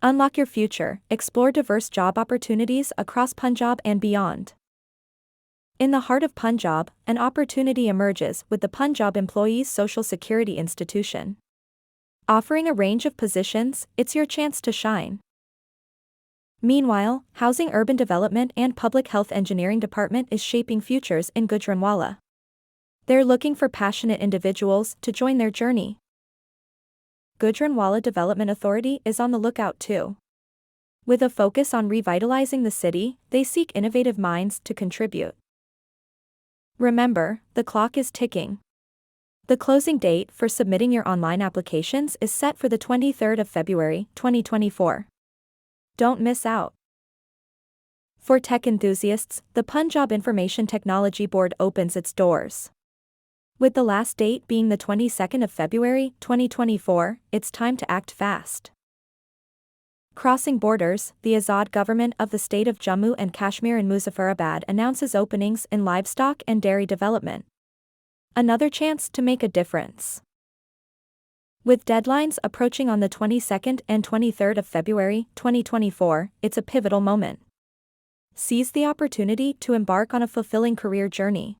Unlock your future, explore diverse job opportunities across Punjab and beyond. In the heart of Punjab, an opportunity emerges with the Punjab Employees Social Security Institution. Offering a range of positions, it's your chance to shine. Meanwhile, Housing Urban Development and Public Health Engineering Department is shaping futures in Gujranwala. They're looking for passionate individuals to join their journey. Gujranwala Development Authority is on the lookout too. With a focus on revitalizing the city, they seek innovative minds to contribute. Remember, the clock is ticking. The closing date for submitting your online applications is set for the 23rd of February, 2024. Don't miss out. For tech enthusiasts, the Punjab Information Technology Board opens its doors. With the last date being the 22nd of February, 2024, it's time to act fast. Crossing borders, the Azad government of the state of Jammu and Kashmir in Muzaffarabad announces openings in livestock and dairy development. Another chance to make a difference. With deadlines approaching on the 22nd and 23rd of February, 2024, it's a pivotal moment. Seize the opportunity to embark on a fulfilling career journey.